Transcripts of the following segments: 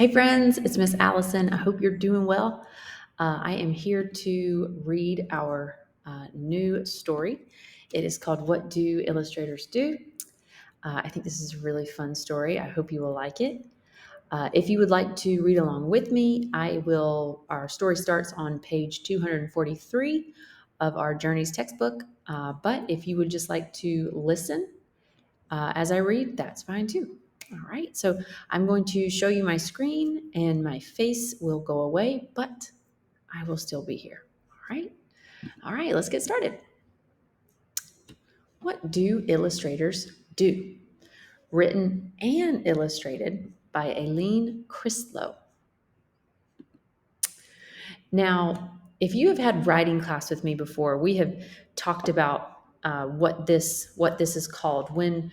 Hey friends, it's Miss Allison. I hope you're doing well. I am here to read our new story. It is called What Do Illustrators Do? I think this is a really fun story. I hope you will like it. If you would like to read along with me, our story starts on page 243 of our Journeys textbook. But if you would just like to listen as I read, that's fine too. All right, so I'm going to show you my screen and my face will go away, but I will still be here. All right, let's get started. What do illustrators do? Written and illustrated by Aileen Chryslow. Now, if you have had writing class with me before, we have talked about what this is called when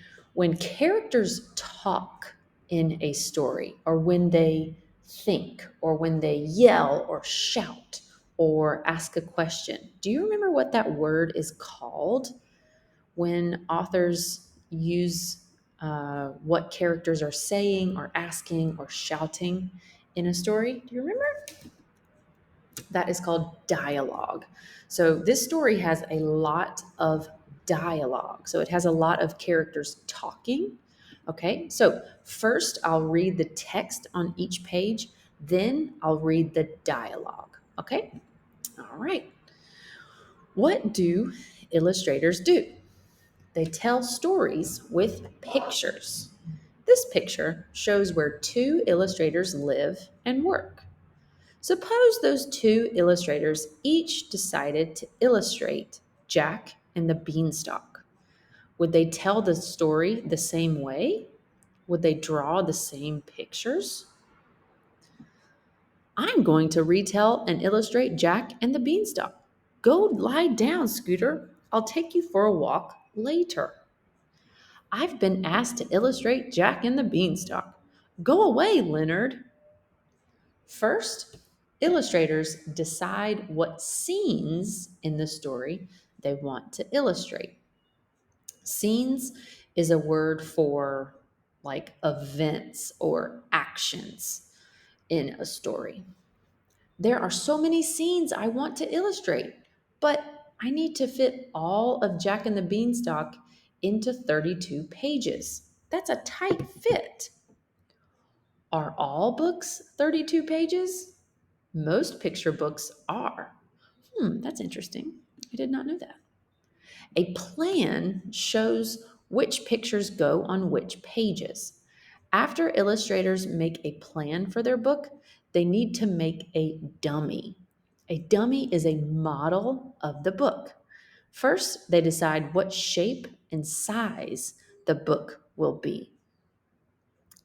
characters talk in a story, or when they think, or when they yell, or shout, or ask a question. Do you remember what that word is called when authors use what characters are saying, or asking, or shouting in a story? Do you remember? That is called dialogue. So this story has a lot of dialogue. So it has a lot of characters talking. Okay, so first I'll read the text on each page, then I'll read the dialogue. Okay, all right. What do illustrators do? They tell stories with pictures. This picture shows where two illustrators live and work. Suppose those two illustrators each decided to illustrate Jack and the Beanstalk. Would they tell the story the same way? Would they draw the same pictures? I'm going to retell and illustrate Jack and the Beanstalk. Go lie down, Scooter. I'll take you for a walk later. I've been asked to illustrate Jack and the Beanstalk. Go away, Leonard. First, illustrators decide what scenes in the story they want to illustrate. Scenes is a word for like events or actions in a story. There are so many scenes I want to illustrate, but I need to fit all of Jack and the Beanstalk into 32 pages. That's a tight fit. Are all books 32 pages? Most picture books are. That's interesting. I did not know that. A plan shows which pictures go on which pages. After illustrators make a plan for their book, they need to make a dummy. A dummy is a model of the book. First, they decide what shape and size the book will be.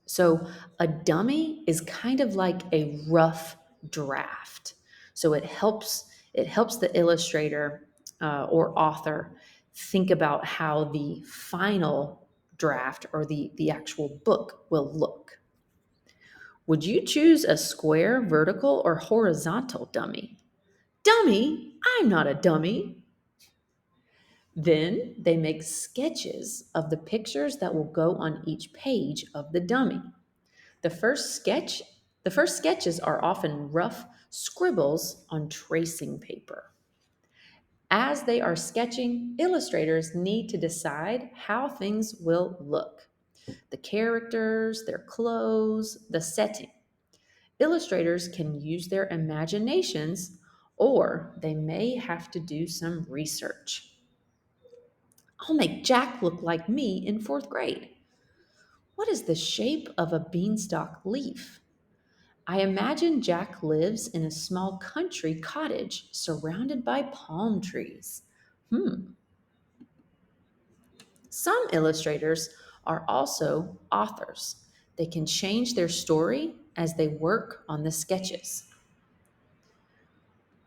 So a dummy is kind of like a rough draft. So it helps the illustrator or author think about how the final draft or the actual book will look. Would you choose a square, vertical, or horizontal dummy? Dummy? I'm not a dummy. Then they make sketches of the pictures that will go on each page of the dummy. The first sketch, the first sketches are often rough scribbles on tracing paper. As they are sketching, illustrators need to decide how things will look. The characters, their clothes, the setting. Illustrators can use their imaginations, or they may have to do some research. I'll make Jack look like me in fourth grade. What is the shape of a beanstalk leaf? I imagine Jack lives in a small country cottage surrounded by palm trees. Hmm. Some illustrators are also authors. They can change their story as they work on the sketches.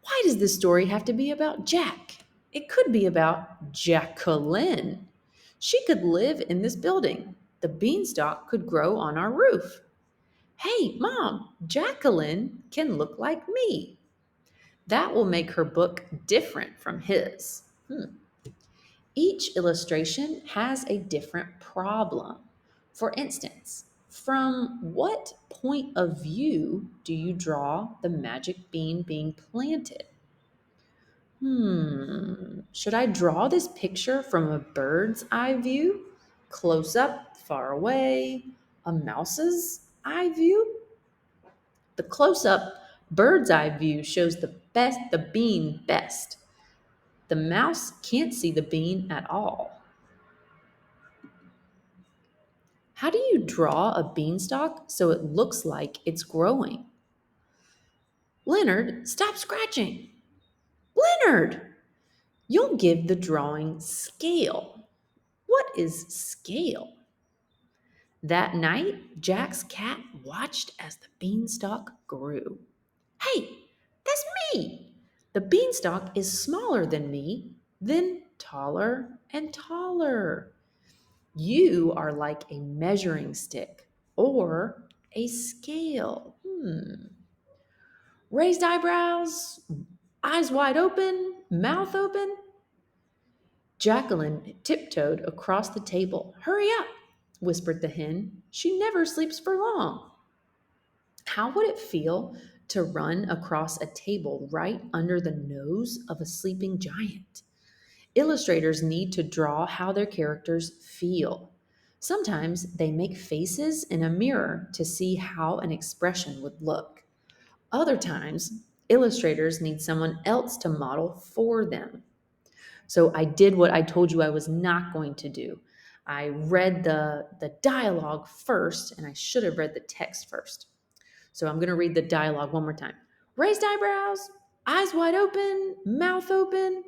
Why does this story have to be about Jack? It could be about Jacqueline. She could live in this building. The beanstalk could grow on our roof. Hey, Mom, Jacqueline can look like me. That will make her book different from his. Each illustration has a different problem. For instance, From what point of view do you draw the magic bean being planted? Should I draw this picture from a bird's eye view? Close up, far away, a mouse's eye view? The close up bird's eye view shows the bean best. The mouse can't see the bean at all. How do you draw a beanstalk so it looks like it's growing? Leonard, stop scratching. Leonard, you'll give the drawing scale. What is scale? That night, Jack's cat watched as the beanstalk grew. Hey, that's me! The beanstalk is smaller than me, then taller and taller. You are like a measuring stick or a scale. Raised eyebrows, eyes wide open, mouth open. Jacqueline tiptoed across the table. Hurry up, whispered the hen. She never sleeps for long. How would it feel to run across a table right under the nose of a sleeping giant? Illustrators need to draw how their characters feel. Sometimes they make faces in a mirror to see how an expression would look. Other times, illustrators need someone else to model for them. So I did what I told you I was not going to do. I read the dialogue first, and I should have read the text first. So I'm going to read the dialogue one more time. Raised eyebrows, eyes wide open, mouth open.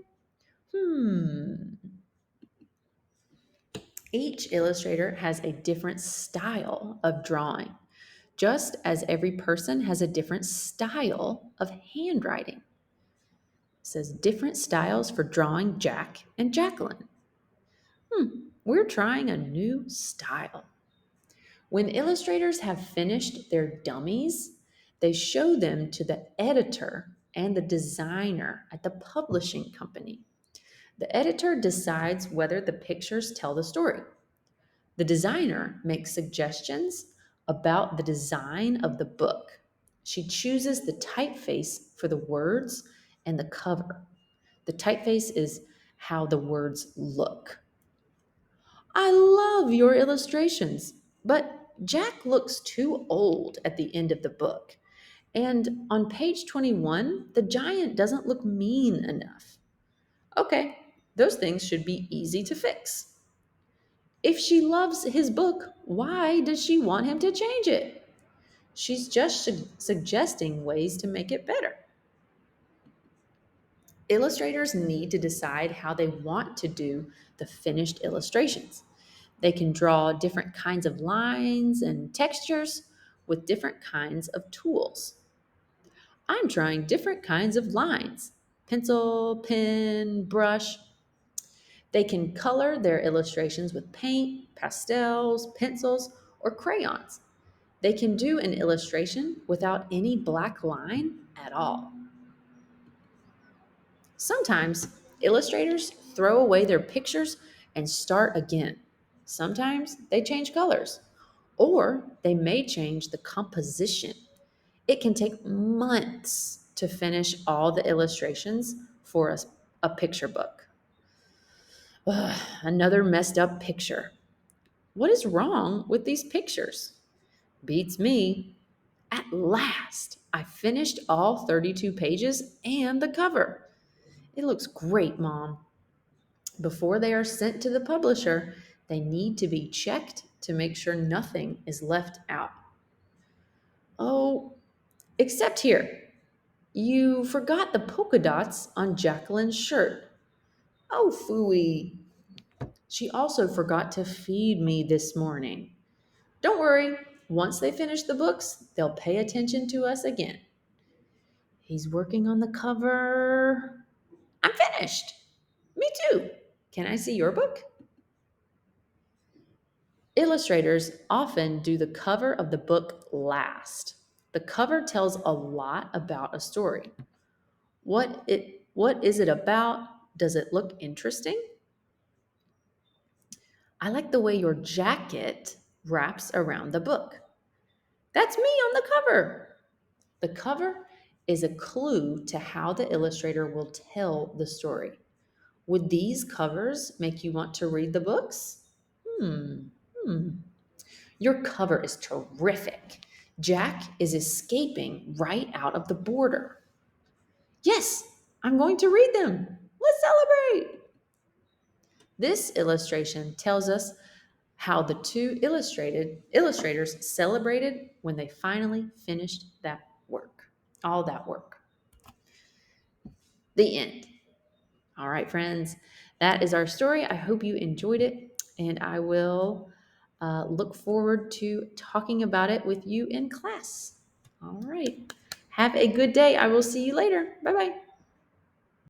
Each illustrator has a different style of drawing, just as every person has a different style of handwriting. It says different styles for drawing Jack and Jacqueline. We're trying a new style. When illustrators have finished their dummies, they show them to the editor and the designer at the publishing company. The editor decides whether the pictures tell the story. The designer makes suggestions about the design of the book. She chooses the typeface for the words and the cover. The typeface is how the words look. I love your illustrations, but Jack looks too old at the end of the book. And on page 21, the giant doesn't look mean enough. Okay, those things should be easy to fix. If she loves his book, why does she want him to change it? She's just suggesting ways to make it better. Illustrators need to decide how they want to do the finished illustrations. They can draw different kinds of lines and textures with different kinds of tools. I'm trying different kinds of lines pencil, pen, brush. They can color their illustrations with paint, pastels, pencils, or crayons. They can do an illustration without any black line at all. Sometimes illustrators throw away their pictures and start again. Sometimes they change colors, or they may change the composition. It can take months to finish all the illustrations for a picture book. Ugh, another messed up picture. What is wrong with these pictures? Beats me. At last, I finished all 32 pages and the cover. It looks great, Mom. Before they are sent to the publisher, they need to be checked to make sure nothing is left out. Oh, except here. You forgot the polka dots on Jacqueline's shirt. Oh, phooey. She also forgot to feed me this morning. Don't worry, once they finish the books, they'll pay attention to us again. He's working on the cover. I'm finished. Me too. Can I see your book? Illustrators often do the cover of the book last. The cover tells a lot about a story. What is it about? Does it look interesting? I like the way your jacket wraps around the book. That's me on the cover. The cover is a clue to how the illustrator will tell the story. Would these covers make you want to read the books? Hmm. Hmm. Your cover is terrific. Jack is escaping right out of the border. Yes, I'm going to read them. Let's celebrate. This illustration tells us how the two illustrators celebrated when they finally finished that work. All that work. The end. All right, friends, that is our story. I hope you enjoyed it, and I will look forward to talking about it with you in class. All right. Have a good day. I will see you later. Bye bye.